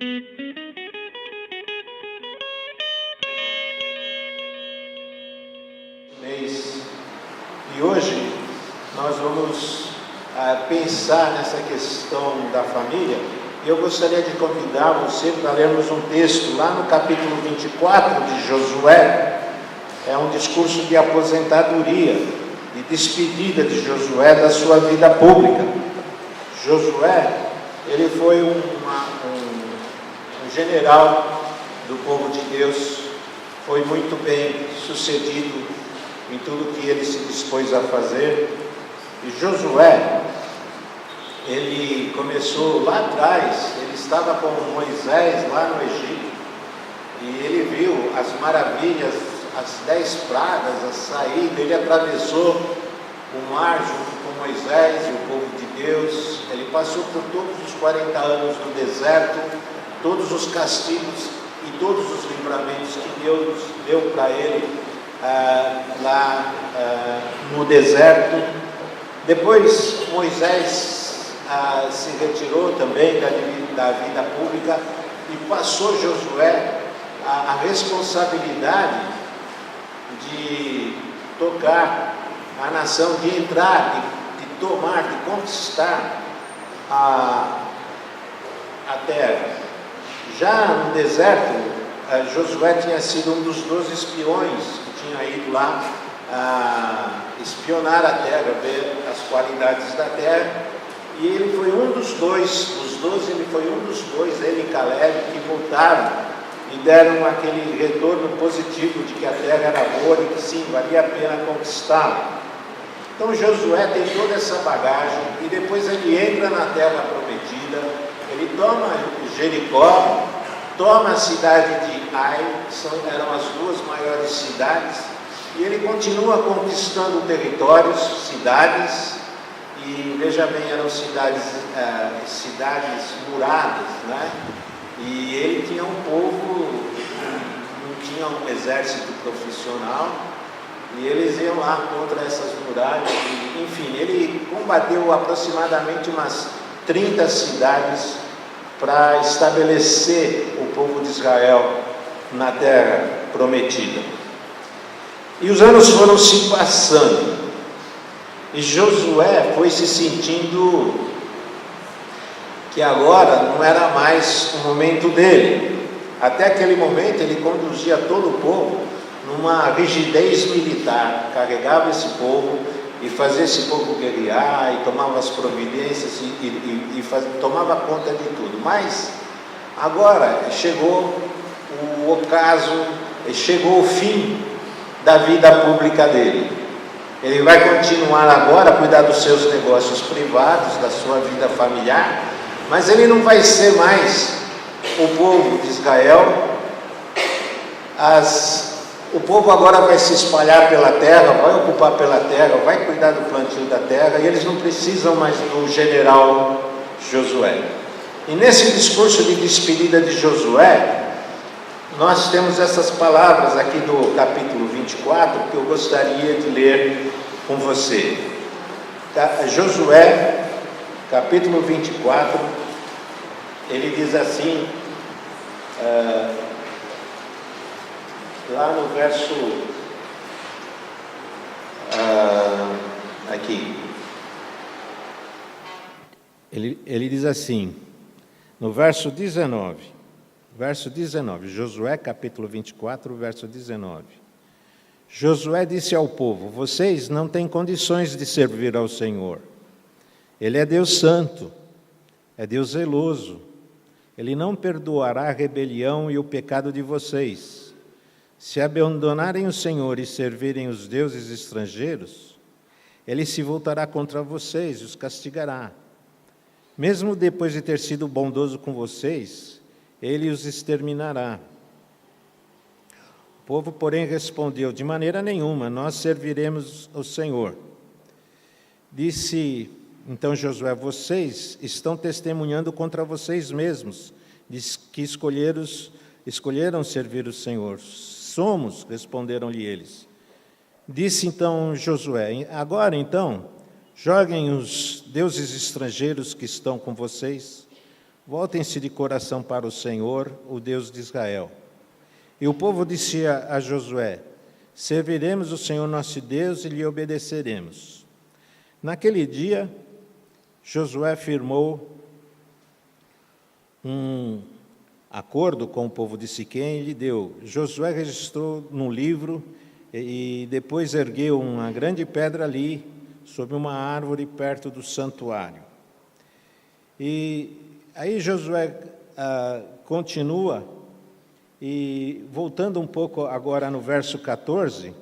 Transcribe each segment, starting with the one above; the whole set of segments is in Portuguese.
E hoje nós vamos pensar nessa questão da família. E eu gostaria de convidar você para lermos um texto lá no capítulo 24 de Josué. É um discurso de aposentadoria, de despedida de Josué da sua vida pública. Josué, ele foi um general do povo de Deus, foi muito bem sucedido em tudo que ele se dispôs a fazer. E Josué, ele começou lá atrás, ele estava com Moisés lá no Egito, e ele viu as maravilhas, as 10 pragas, a saída. Ele atravessou o mar junto com Moisés e o povo de Deus. Ele passou por todos os 40 anos no deserto, todos os castigos e todos os livramentos que Deus deu para ele lá no deserto. Depois Moisés se retirou também da vida pública, e passou Josué a responsabilidade de tocar a nação, de entrar, de tomar, de conquistar a terra. Já no deserto, Josué tinha sido um dos 12 espiões que tinha ido lá espionar a terra, ver as qualidades da terra. E ele foi um dos 12, ele foi um dos 2, ele e Caleb, que voltaram e deram aquele retorno positivo de que a terra era boa e que sim, valia a pena conquistá-la. Então Josué tem toda essa bagagem, e depois ele entra na terra prometida, ele toma Jericó, toma a cidade de Ai, que eram as 2 maiores cidades, e ele continua conquistando territórios, cidades. E veja bem, eram cidades muradas, né? E ele tinha um povo, não tinha um exército profissional, e eles iam lá contra essas muralhas. Enfim, ele combateu aproximadamente umas 30 cidades para estabelecer o povo de Israel na terra prometida. E os anos foram se passando, e Josué foi se sentindo que agora não era mais o momento dele. Até aquele momento ele conduzia todo o povo numa rigidez militar, carregava esse povo e fazia esse povo guerrear, e tomava as providências e tomava conta de tudo. Mas agora chegou o ocaso, chegou o fim da vida pública dele. Ele vai continuar agora a cuidar dos seus negócios privados, da sua vida familiar, mas ele não vai ser mais o povo de Israel. O povo agora vai se espalhar pela terra, vai ocupar pela terra, vai cuidar do plantio da terra, e eles não precisam mais do general Josué. E nesse discurso de despedida de Josué, nós temos essas palavras aqui do capítulo 24, que eu gostaria de ler com você. Josué, capítulo 24, ele diz assim, lá no verso, aqui, ele diz assim, no verso 19, Josué capítulo 24, verso 19. Josué disse ao povo: vocês não têm condições de servir ao Senhor. Ele é Deus santo, é Deus zeloso. Ele não perdoará a rebelião e o pecado de vocês. Se abandonarem o Senhor e servirem os deuses estrangeiros, Ele se voltará contra vocês e os castigará. Mesmo depois de ter sido bondoso com vocês, Ele os exterminará. O povo, porém, respondeu: de maneira nenhuma, nós serviremos ao Senhor. Disse então Josué: vocês estão testemunhando contra vocês mesmos, diz que escolheram servir o Senhor. Somos, responderam-lhe eles. Disse então Josué: agora então, joguem os deuses estrangeiros que estão com vocês voltem-se de coração para o Senhor, o Deus de Israel. E o povo disse a Josué: serviremos o Senhor nosso Deus e lhe obedeceremos. Naquele dia, Josué firmou um acordo com o povo de Siquém e lhe deu. Josué registrou num livro e depois ergueu uma grande pedra ali, sob uma árvore perto do santuário. E aí Josué continua, e voltando um pouco agora no verso 14,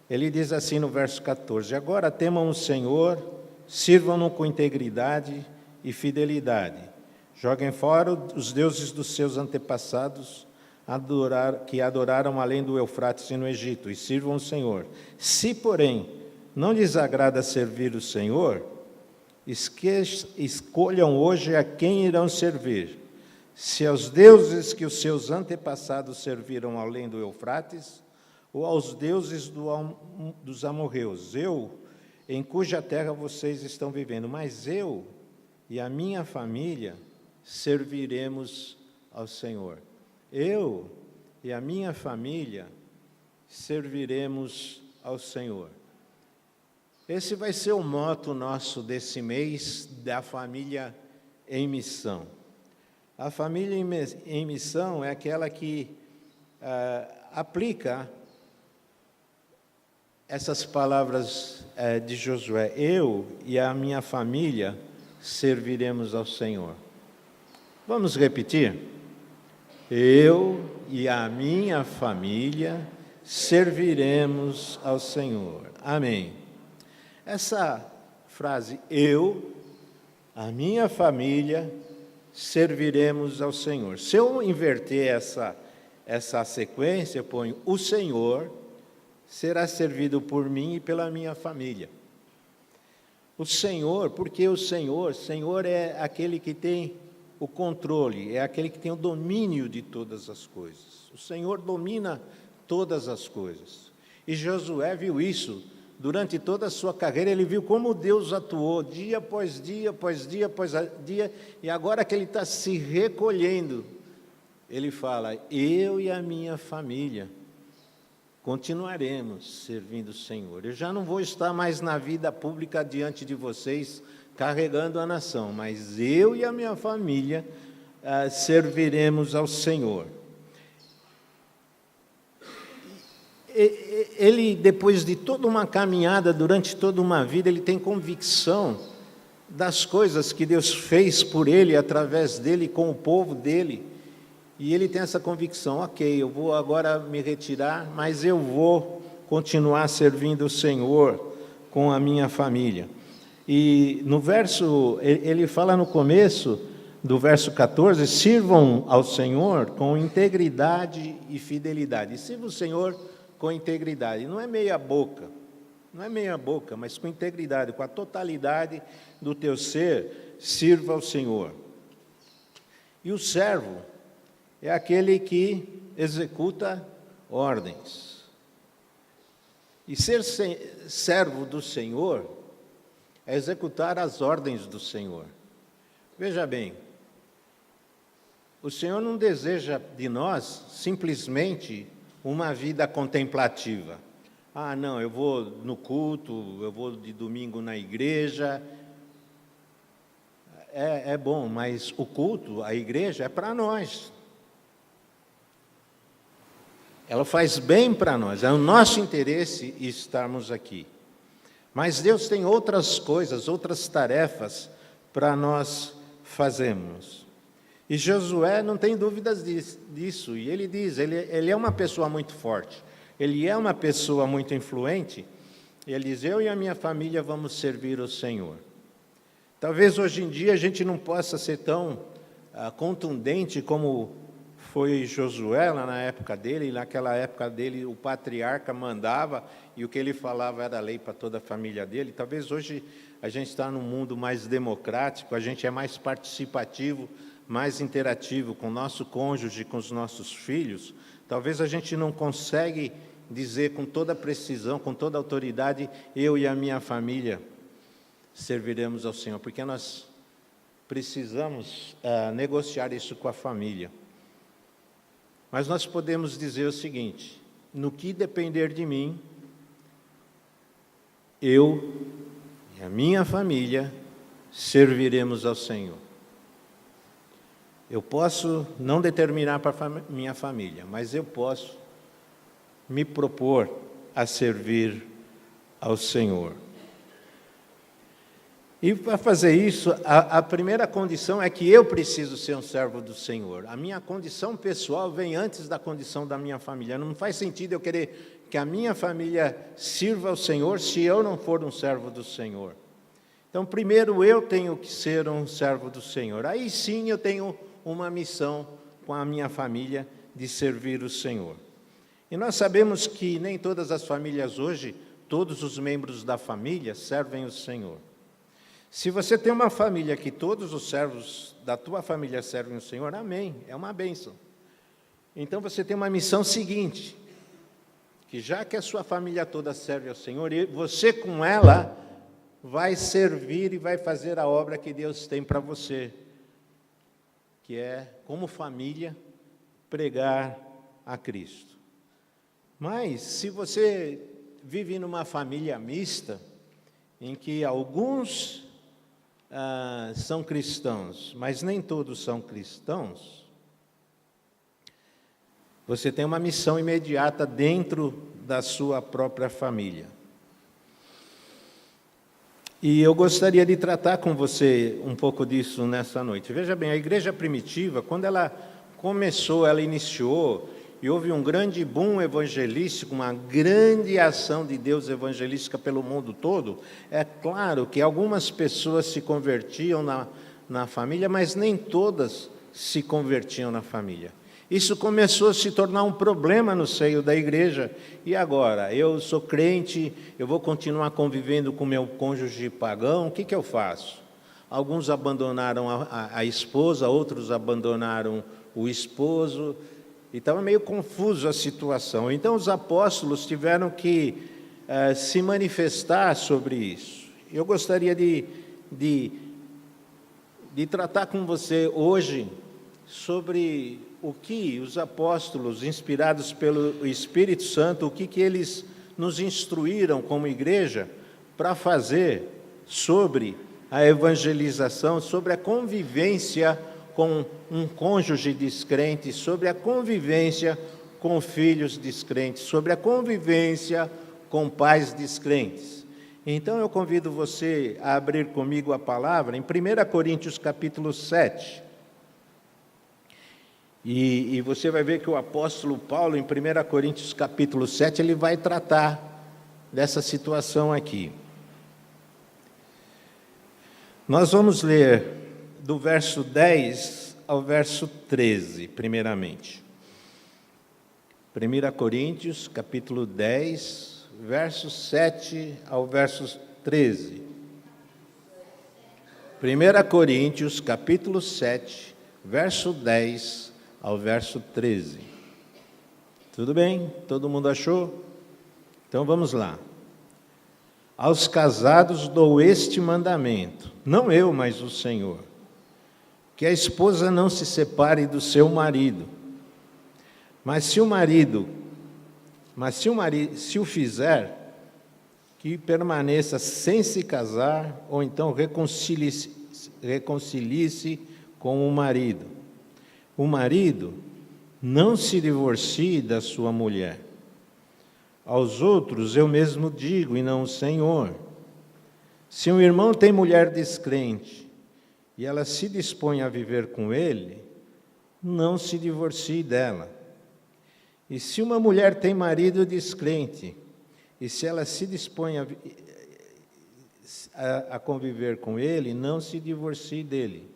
ele diz assim no verso 14: agora temam o Senhor, sirvam-no com integridade e fidelidade. Joguem fora os deuses dos seus antepassados, que adoraram além do Eufrates e no Egito, e sirvam o Senhor. Se, porém, não lhes agrada servir o Senhor, escolham hoje a quem irão servir. Se aos deuses que os seus antepassados serviram além do Eufrates, ou aos deuses dos amorreus, em cuja terra vocês estão vivendo, mas eu e a minha família serviremos ao Senhor. Eu e a minha família serviremos ao Senhor. Esse vai ser o moto nosso desse mês, da família em missão. A família em missão é aquela que aplica essas palavras de Josué: eu e a minha família serviremos ao Senhor. Vamos repetir? Eu e a minha família serviremos ao Senhor. Amém. Essa frase, eu, a minha família, serviremos ao Senhor. Se eu inverter essa sequência, eu ponho: o Senhor será servido por mim e pela minha família. O Senhor, porque o Senhor é aquele que tem o controle, é aquele que tem o domínio de todas as coisas. O Senhor domina todas as coisas. E Josué viu isso durante toda a sua carreira. Ele viu como Deus atuou dia após dia, após dia, após dia, e agora que ele está se recolhendo, ele fala: eu e a minha família continuaremos servindo o Senhor. Eu já não vou estar mais na vida pública diante de vocês, carregando a nação, mas eu e a minha família serviremos ao Senhor. Ele, depois de toda uma caminhada, durante toda uma vida, ele tem convicção das coisas que Deus fez por ele, através dele, com o povo dele, e ele tem essa convicção: ok, eu vou agora me retirar, mas eu vou continuar servindo o Senhor com a minha família. E no verso, ele fala no começo do verso 14: sirvam ao Senhor com integridade e fidelidade. E sirva o Senhor com integridade. Não é meia boca, mas com integridade, com a totalidade do teu ser, sirva ao Senhor. E o servo é aquele que executa ordens. E ser servo do Senhor é executar as ordens do Senhor. Veja bem, o Senhor não deseja de nós simplesmente uma vida contemplativa. Ah, não, eu vou no culto, eu vou de domingo na igreja. É bom, mas o culto, a igreja, é para nós. Ela faz bem para nós, é o nosso interesse estarmos aqui. Mas Deus tem outras coisas, outras tarefas para nós fazermos. E Josué não tem dúvidas disso, e ele diz, ele é uma pessoa muito forte, ele é uma pessoa muito influente, e ele diz: eu e a minha família vamos servir o Senhor. Talvez hoje em dia a gente não possa ser tão contundente como foi Josué lá na época dele, e naquela época dele o patriarca mandava, e o que ele falava era lei para toda a família dele. Talvez hoje a gente está num mundo mais democrático, a gente é mais participativo, mais interativo com o nosso cônjuge, com os nossos filhos. Talvez a gente não consegue dizer com toda precisão, com toda autoridade: eu e a minha família serviremos ao Senhor, porque nós precisamos negociar isso com a família. Mas nós podemos dizer o seguinte: no que depender de mim, eu e a minha família serviremos ao Senhor. Eu posso não determinar para a minha família, mas eu posso me propor a servir ao Senhor. E para fazer isso, a primeira condição é que eu preciso ser um servo do Senhor. A minha condição pessoal vem antes da condição da minha família. Não faz sentido eu querer que a minha família sirva ao Senhor se eu não for um servo do Senhor. Então, primeiro eu tenho que ser um servo do Senhor. Aí sim eu tenho uma missão com a minha família de servir o Senhor. E nós sabemos que nem todas as famílias hoje, todos os membros da família servem o Senhor. Se você tem uma família que todos os servos da tua família servem o Senhor, amém, é uma bênção. Então você tem uma missão seguinte, que já que a sua família toda serve ao Senhor, e você com ela vai servir e vai fazer a obra que Deus tem para você, que é, como família, pregar a Cristo. Mas, se você vive numa família mista, em que alguns são cristãos, mas nem todos são cristãos, você tem uma missão imediata dentro da sua própria família. E eu gostaria de tratar com você um pouco disso nessa noite. Veja bem, a igreja primitiva, quando ela começou, ela iniciou, e houve um grande boom evangelístico, uma grande ação de Deus evangelística pelo mundo todo. É claro que algumas pessoas se convertiam na família, mas nem todas se convertiam na família. Isso começou a se tornar um problema no seio da igreja. E agora? Eu sou crente, eu vou continuar convivendo com meu cônjuge pagão, o que eu faço? Alguns abandonaram a esposa, outros abandonaram o esposo, e estava meio confuso a situação. Então os apóstolos tiveram que se manifestar sobre isso. Eu gostaria de tratar com você hoje sobre o que os apóstolos, inspirados pelo Espírito Santo, o que eles nos instruíram como igreja para fazer sobre a evangelização, sobre a convivência com um cônjuge descrente, sobre a convivência com filhos descrentes, sobre a convivência com pais descrentes. Então eu convido você a abrir comigo a palavra em 1 Coríntios capítulo 7. E você vai ver que o apóstolo Paulo, em 1 Coríntios capítulo 7, ele vai tratar dessa situação aqui. Nós vamos ler do verso 10 ao verso 13, primeiramente. 1 Coríntios capítulo 10, verso 7 ao verso 13. 1 Coríntios capítulo 7, verso 10 ao verso 13. Tudo bem? Todo mundo achou? Então vamos lá. Aos casados dou este mandamento, não eu, mas o Senhor, que a esposa não se separe do seu marido. Mas se o fizer, que permaneça sem se casar, ou então reconcilie-se com o marido. O marido não se divorcie da sua mulher. Aos outros eu mesmo digo, e não o Senhor. Se um irmão tem mulher descrente, e ela se dispõe a viver com ele, não se divorcie dela. E se uma mulher tem marido descrente, e se ela se dispõe a conviver com ele, não se divorcie dele.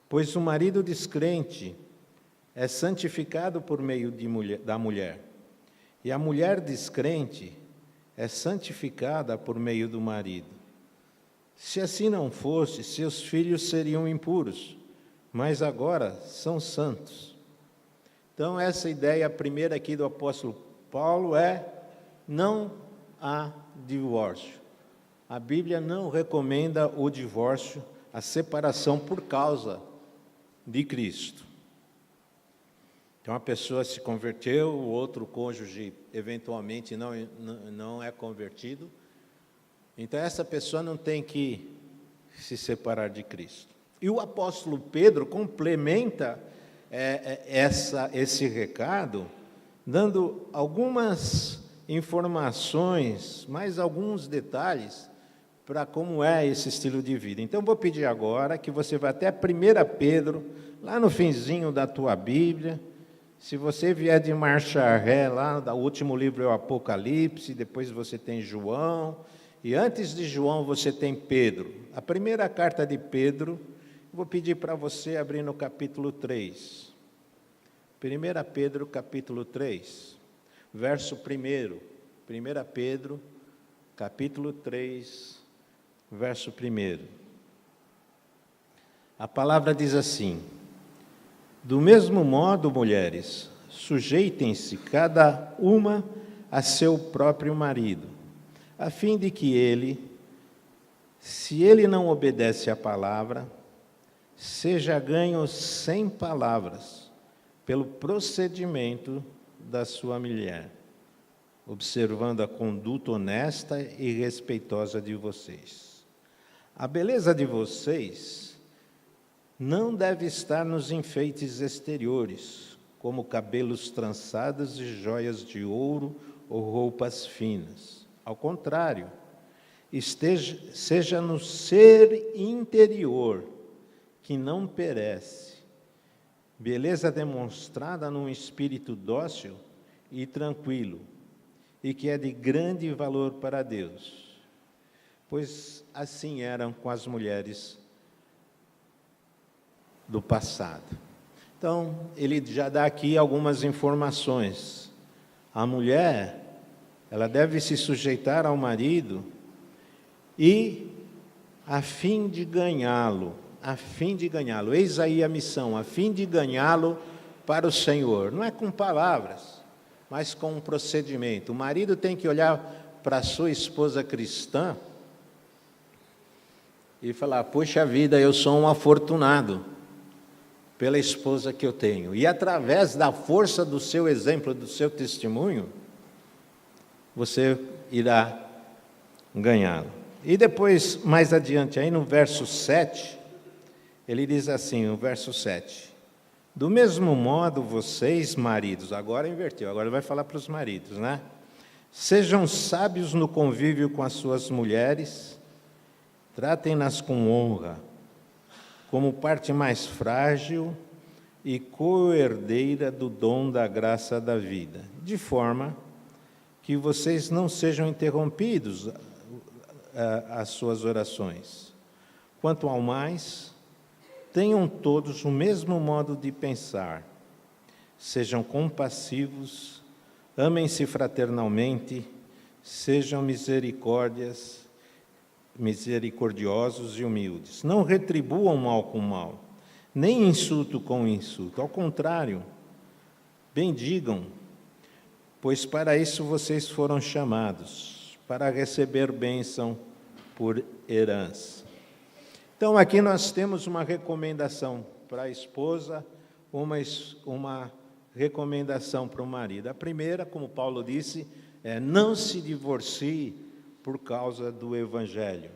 Pois o marido descrente é santificado por meio da mulher, e a mulher descrente é santificada por meio do marido. Se assim não fosse, seus filhos seriam impuros, mas agora são santos. Então, essa ideia primeira aqui do apóstolo Paulo é: não há divórcio. A Bíblia não recomenda o divórcio a separação por causa de Cristo. Então, a pessoa se converteu, o outro cônjuge, eventualmente, não é convertido. Então, essa pessoa não tem que se separar de Cristo. E o apóstolo Pedro complementa esse recado, dando algumas informações, mais alguns detalhes, para como é esse estilo de vida. Então, vou pedir agora que você vá até 1 Pedro, lá no finzinho da tua Bíblia. Se você vier de marcha ré, lá, o último livro é o Apocalipse, depois você tem João, e antes de João você tem Pedro. A primeira carta de Pedro, vou pedir para você abrir no capítulo 3. 1 Pedro, capítulo 3, verso 1. 1 Pedro, capítulo 3, verso 1. A palavra diz assim: do mesmo modo, mulheres, sujeitem-se cada uma a seu próprio marido, a fim de que ele, se ele não obedece à palavra, seja ganho sem palavras, pelo procedimento da sua mulher, observando a conduta honesta e respeitosa de vocês. A beleza de vocês não deve estar nos enfeites exteriores, como cabelos trançados e joias de ouro ou roupas finas. Ao contrário, seja no ser interior, que não perece, beleza demonstrada num espírito dócil e tranquilo, e que é de grande valor para Deus, pois assim eram com as mulheres do passado. Então, ele já dá aqui algumas informações. A mulher, ela deve se sujeitar ao marido e a fim de ganhá-lo, eis aí a missão, a fim de ganhá-lo para o Senhor. Não é com palavras, mas com um procedimento. O marido tem que olhar para a sua esposa cristã e falar: puxa vida, eu sou um afortunado pela esposa que eu tenho. E através da força do seu exemplo, do seu testemunho, você irá ganhá-lo. E depois, mais adiante, aí no verso 7, ele diz assim, no verso 7, do mesmo modo vocês, maridos, agora inverteu, agora vai falar para os maridos, né? Sejam sábios no convívio com as suas mulheres, tratem-nas com honra, como parte mais frágil e co-herdeira do dom da graça da vida, de forma que vocês não sejam interrompidos as suas orações. Quanto ao mais, tenham todos o mesmo modo de pensar, sejam compassivos, amem-se fraternalmente, sejam misericordiosos e humildes. Não retribuam mal com mal, nem insulto com insulto. Ao contrário, bendigam, pois para isso vocês foram chamados, para receber bênção por herança. Então, aqui nós temos uma recomendação para a esposa, uma recomendação para o marido. A primeira, como Paulo disse, é: não se divorcie por causa do Evangelho.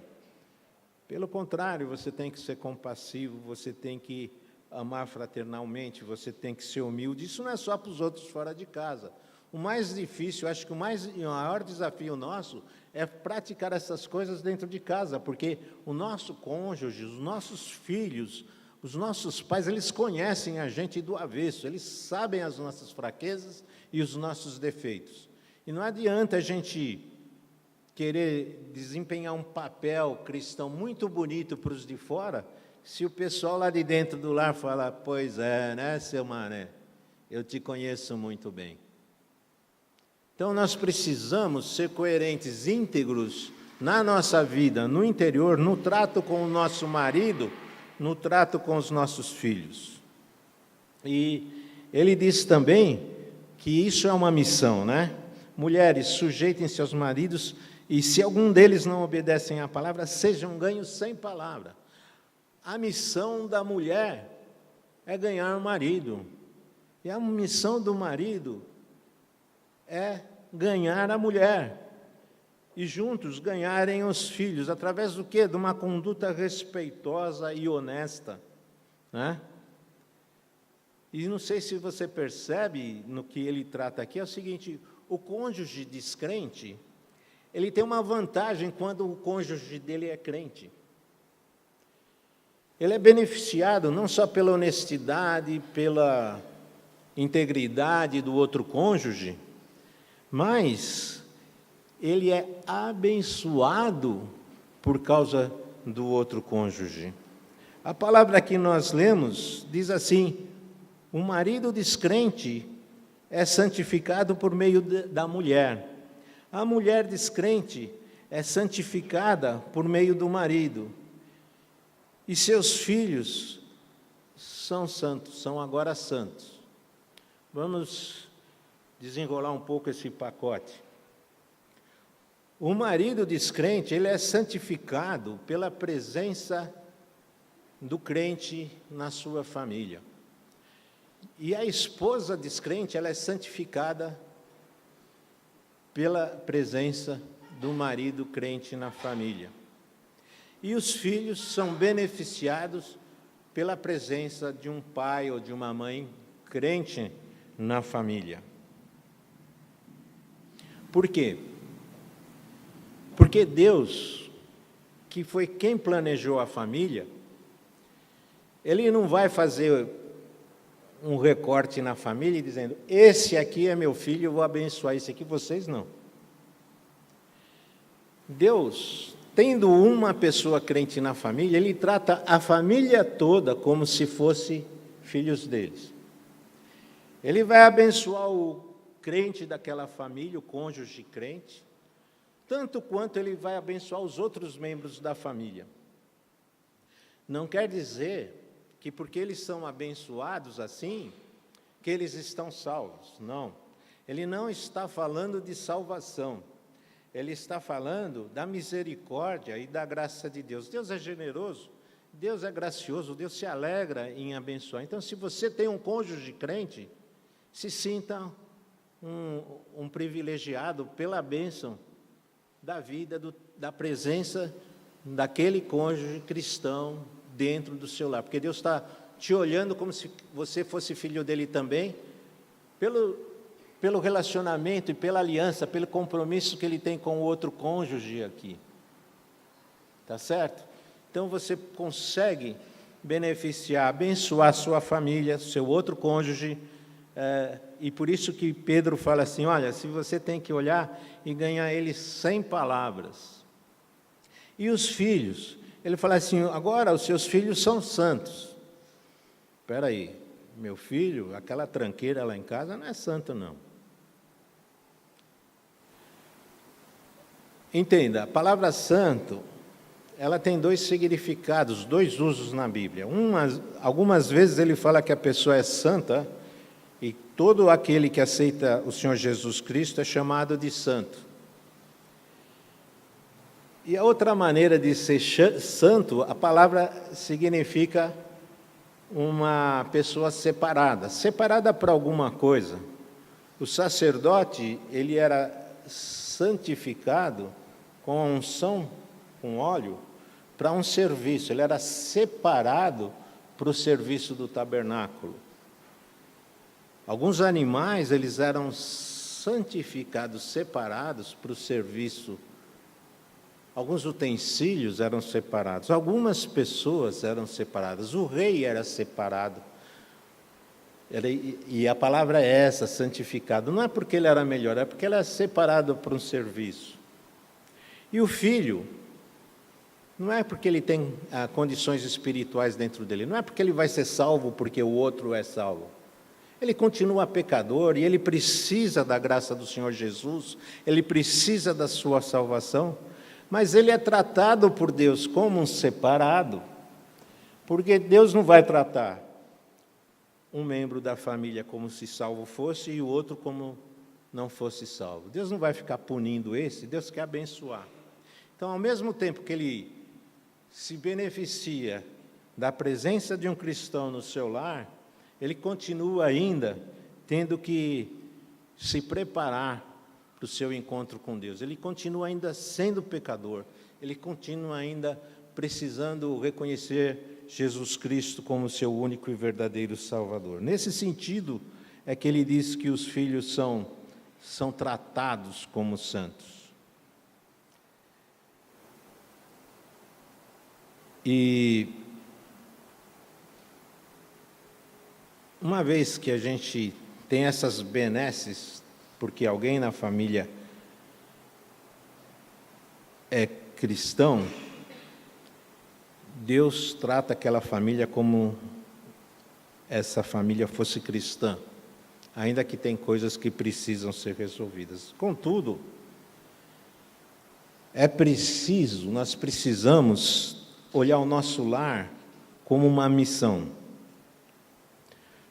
Pelo contrário, você tem que ser compassivo, você tem que amar fraternalmente, você tem que ser humilde. Isso não é só para os outros fora de casa. O mais difícil, acho que o maior desafio nosso é praticar essas coisas dentro de casa, porque o nosso cônjuge, os nossos filhos, os nossos pais, eles conhecem a gente do avesso, eles sabem as nossas fraquezas e os nossos defeitos. E não adianta a gente querer desempenhar um papel cristão muito bonito para os de fora, se o pessoal lá de dentro do lar fala: pois é, né, seu mané, eu te conheço muito bem. Então, nós precisamos ser coerentes, íntegros na nossa vida, no interior, no trato com o nosso marido, no trato com os nossos filhos. E ele diz também que isso é uma missão, né? Mulheres, sujeitem-se aos maridos, e se algum deles não obedecem à palavra, sejam ganhos sem palavra. a missão da mulher é ganhar o marido. E a missão do marido é ganhar a mulher. E juntos ganharem os filhos. Através do quê? De uma conduta respeitosa e honesta, né? E não sei se você percebe no que ele trata aqui, é o seguinte: o cônjuge descrente, ele tem uma vantagem quando o cônjuge dele é crente. Ele é beneficiado não só pela honestidade, pela integridade do outro cônjuge, mas ele é abençoado por causa do outro cônjuge. A palavra que nós lemos diz assim: o marido descrente é santificado por meio da mulher. A mulher descrente é santificada por meio do marido. E seus filhos são santos, são agora santos. Vamos desenrolar um pouco esse pacote. O marido descrente, ele é santificado pela presença do crente na sua família. E a esposa descrente, ela é santificada pela presença do marido crente na família. E os filhos são beneficiados pela presença de um pai ou de uma mãe crente na família. Por quê? Porque Deus, que foi quem planejou a família, Ele não vai fazer um recorte na família dizendo: esse aqui é meu filho, eu vou abençoar esse aqui, vocês não. Deus, tendo uma pessoa crente na família, Ele trata a família toda como se fosse filhos deles. Ele vai abençoar o crente daquela família, o cônjuge crente, tanto quanto Ele vai abençoar os outros membros da família. Não quer dizer que porque eles são abençoados assim, que eles estão salvos. Não. Ele não está falando de salvação. Ele está falando da misericórdia e da graça de Deus. Deus é generoso, Deus é gracioso, Deus se alegra em abençoar. Então, se você tem um cônjuge crente, se sinta um privilegiado pela bênção da vida, da presença daquele cônjuge cristão dentro do seu lar. Porque Deus está te olhando como se você fosse filho dele também, pelo relacionamento e pela aliança, pelo compromisso que ele tem com o outro cônjuge aqui. Tá certo? Então você consegue beneficiar, abençoar a sua família, seu outro cônjuge, e por isso que Pedro fala assim: olha, se você tem que olhar e ganhar ele sem palavras. E os filhos, ele fala assim: agora os seus filhos são santos. Espera aí, meu filho, aquela tranqueira lá em casa não é santa, não. Entenda, a palavra santo, ela tem dois significados, dois usos na Bíblia. Algumas vezes ele fala que a pessoa é santa, e todo aquele que aceita o Senhor Jesus Cristo é chamado de santo. E a outra maneira de ser santo, a palavra significa uma pessoa separada, separada para alguma coisa. O sacerdote, ele era santificado com a unção, com óleo, para um serviço. Ele era separado para o serviço do tabernáculo. Alguns animais, eles eram santificados, separados para o serviço. Alguns utensílios eram separados, algumas pessoas eram separadas, o rei era separado. E a palavra é essa, santificado. Não é porque ele era melhor, é porque ele era separado para um serviço. E o filho, não é porque ele tem condições espirituais dentro dele, não é porque ele vai ser salvo porque o outro é salvo. Ele continua pecador e ele precisa da graça do Senhor Jesus, ele precisa da sua salvação, mas ele é tratado por Deus como um separado, porque Deus não vai tratar um membro da família como se salvo fosse e o outro como não fosse salvo. Deus não vai ficar punindo esse, Deus quer abençoar. Então, ao mesmo tempo que ele se beneficia da presença de um cristão no seu lar, ele continua ainda tendo que se preparar para o seu encontro com Deus. Ele continua ainda sendo pecador, ele continua ainda precisando reconhecer Jesus Cristo como seu único e verdadeiro Salvador. Nesse sentido, é que ele diz que os filhos são tratados como santos. E uma vez que a gente tem essas benesses, porque alguém na família é cristão, Deus trata aquela família como essa família fosse cristã, ainda que tem coisas que precisam ser resolvidas. Contudo, nós precisamos olhar o nosso lar como uma missão.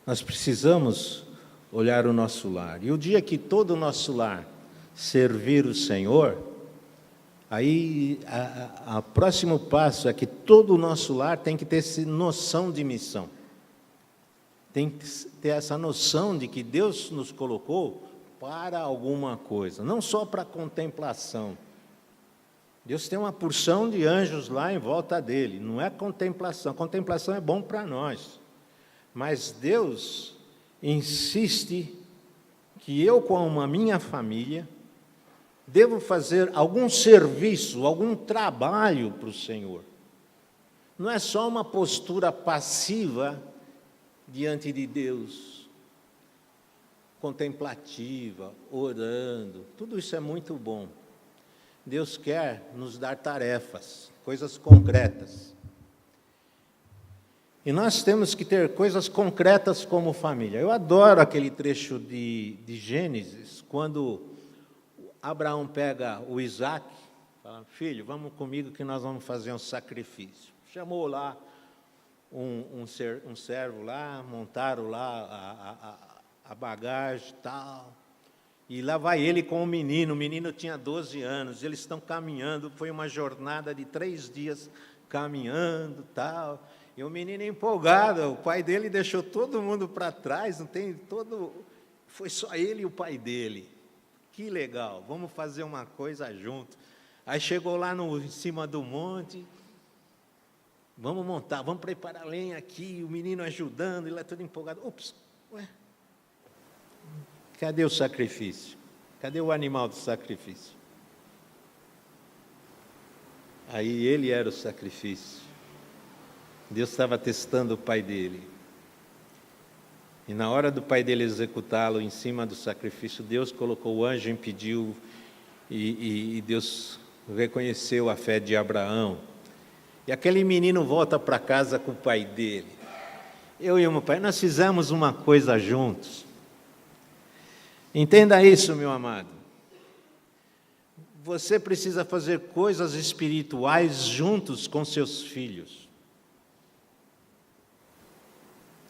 Nós precisamos olhar o nosso lar. E o dia que todo o nosso lar servir o Senhor, aí o próximo passo é que todo o nosso lar tem que ter essa noção de missão. Tem que ter essa noção de que Deus nos colocou para alguma coisa, não só para contemplação. Deus tem uma porção de anjos lá em volta dele, não é contemplação. Contemplação é bom para nós, mas Deus insiste que eu, com a minha família, devo fazer algum serviço, algum trabalho para o Senhor. Não é só uma postura passiva diante de Deus, contemplativa, orando, tudo isso é muito bom. Deus quer nos dar tarefas, coisas concretas. E nós temos que ter coisas concretas como família. Eu adoro aquele trecho de Gênesis, quando Abraão pega o Isaac, fala: filho, vamos comigo que nós vamos fazer um sacrifício. Chamou lá um servo lá, montaram lá a bagagem e tal. E lá vai ele com o menino tinha 12 anos, eles estão caminhando, foi uma jornada de 3 dias caminhando, tal, e o menino empolgado, o pai dele deixou todo mundo para trás, foi só ele e o pai dele. Que legal, vamos fazer uma coisa junto. Aí chegou lá em cima do monte, vamos montar, vamos preparar lenha aqui, o menino ajudando, ele é todo empolgado. Cadê o sacrifício? Cadê o animal do sacrifício? Aí ele era o sacrifício. Deus estava testando o pai dele. E na hora do pai dele executá-lo em cima do sacrifício, Deus colocou o anjo, impediu, e Deus reconheceu a fé de Abraão. E aquele menino volta para casa com o pai dele. Eu e o meu pai, nós fizemos uma coisa juntos. Entenda isso, meu amado. Você precisa fazer coisas espirituais juntos com seus filhos.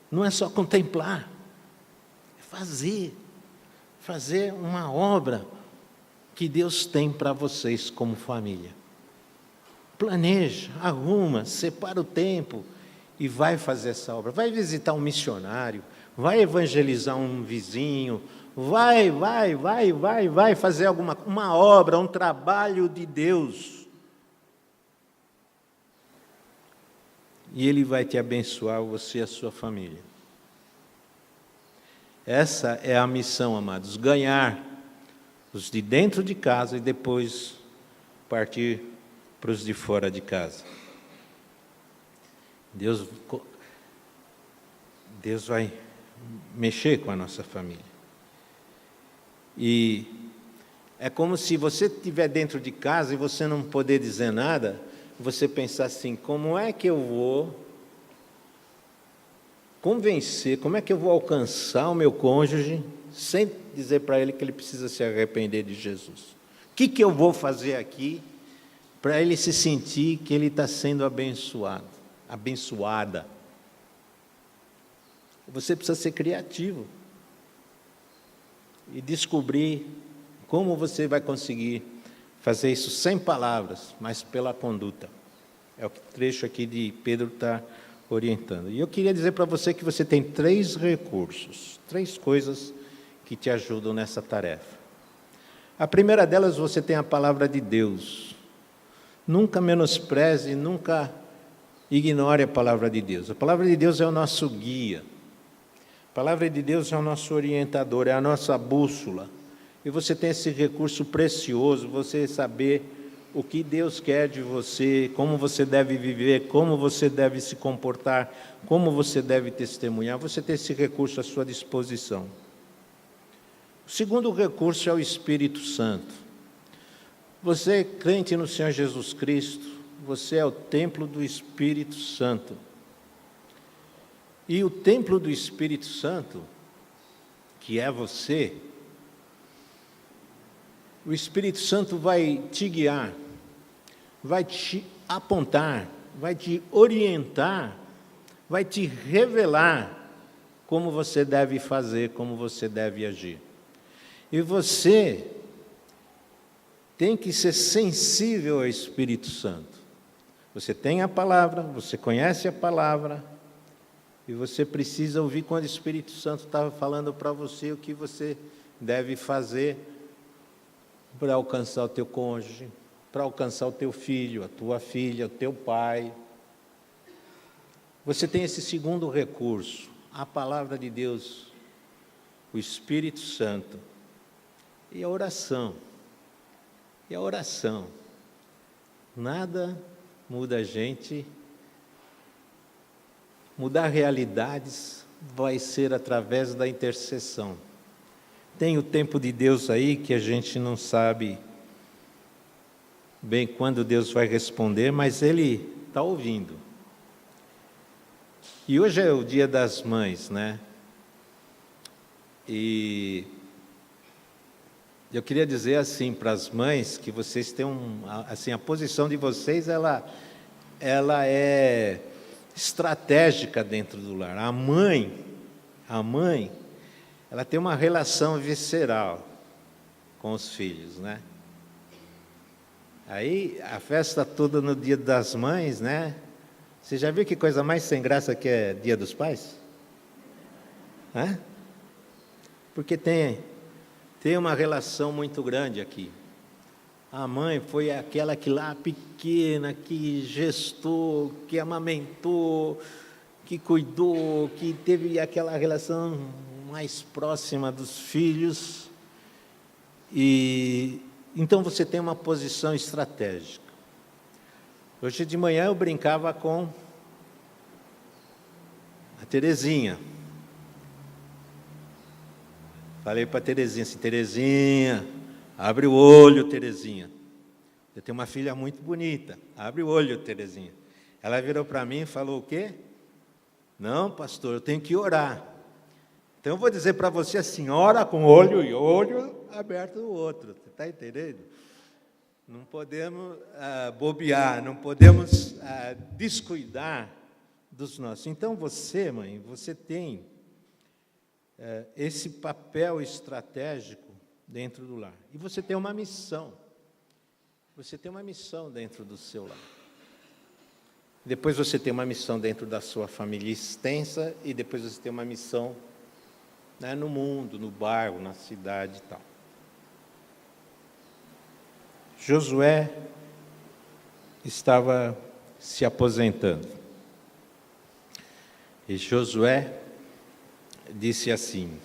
Não é só contemplar, é fazer uma obra que Deus tem para vocês como família. Planeja, arruma, separa o tempo e vai fazer essa obra. Vai visitar um missionário, vai evangelizar um vizinho, vai fazer uma obra, um trabalho de Deus. E Ele vai te abençoar, você e a sua família. Essa é a missão, amados, ganhar os de dentro de casa e depois partir para os de fora de casa. Deus vai mexer com a nossa família. E é como se você estiver dentro de casa e você não poder dizer nada, você pensar assim: como é que eu vou convencer, como é que eu vou alcançar o meu cônjuge sem dizer para ele que ele precisa se arrepender de Jesus? O que eu vou fazer aqui para ele se sentir que ele está sendo abençoado, abençoada? Você precisa ser criativo e descobrir como você vai conseguir fazer isso sem palavras, mas pela conduta. É o trecho aqui de Pedro está orientando. E eu queria dizer para você que você tem 3 recursos, 3 coisas que te ajudam nessa tarefa. A primeira delas, você tem a palavra de Deus. Nunca menospreze, nunca ignore a palavra de Deus. A palavra de Deus é o nosso guia. A palavra de Deus é o nosso orientador, é a nossa bússola. E você tem esse recurso precioso, você saber o que Deus quer de você, como você deve viver, como você deve se comportar, como você deve testemunhar. Você tem esse recurso à sua disposição. O segundo recurso é o Espírito Santo. Você, crente no Senhor Jesus Cristo, você é o templo do Espírito Santo. E o templo do Espírito Santo, que é você, o Espírito Santo vai te guiar, vai te apontar, vai te orientar, vai te revelar como você deve fazer, como você deve agir. E você tem que ser sensível ao Espírito Santo. Você tem a palavra, você conhece a palavra, e você precisa ouvir quando o Espírito Santo estava falando para você o que você deve fazer para alcançar o teu cônjuge, para alcançar o teu filho, a tua filha, o teu pai. Você tem esse segundo recurso, a palavra de Deus, o Espírito Santo e a oração. E a oração. Nada muda a gente. Mudar realidades vai ser através da intercessão. Tem o tempo de Deus aí que a gente não sabe bem quando Deus vai responder, mas Ele está ouvindo. E hoje é o Dia das Mães, né? E eu queria dizer assim para as mães que vocês têm assim, a posição de vocês ela é estratégica dentro do lar. A mãe, ela tem uma relação visceral com os filhos, né? Aí a festa toda no Dia das Mães, né? Você já viu que coisa mais sem graça que é Dia dos Pais? Hã? Porque tem uma relação muito grande aqui. A mãe foi aquela que lá pequena, que gestou, que amamentou, que cuidou, que teve aquela relação mais próxima dos filhos. E então você tem uma posição estratégica. Hoje de manhã eu brincava com a Terezinha. Falei para a Terezinha assim, Terezinha, abre o olho, Terezinha. Eu tenho uma filha muito bonita, abre o olho, Terezinha. Ela virou para mim e falou o quê? Não, pastor, eu tenho que orar. Então eu vou dizer para você assim, ora com olho e olho aberto do outro. Você está entendendo? Não podemos bobear, não podemos descuidar dos nossos. Então você, mãe, você tem esse papel estratégico dentro do lar. E você tem uma missão. Você tem uma missão dentro do seu lar. Depois você tem uma missão dentro da sua família extensa e depois você tem uma missão, né, no mundo, no bairro, na cidade e tal. Josué estava se aposentando. E Josué disse assim,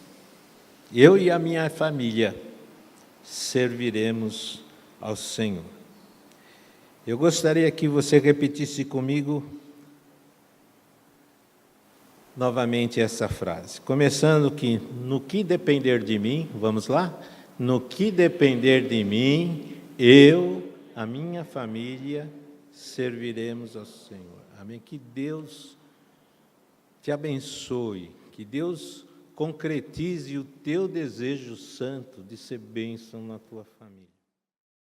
eu e a minha família serviremos ao Senhor. Eu gostaria que você repetisse comigo novamente essa frase, começando que no que depender de mim, vamos lá? No que depender de mim, eu, a minha família, serviremos ao Senhor. Amém? Que Deus te abençoe, que Deus concretize o teu desejo santo de ser bênção na tua família.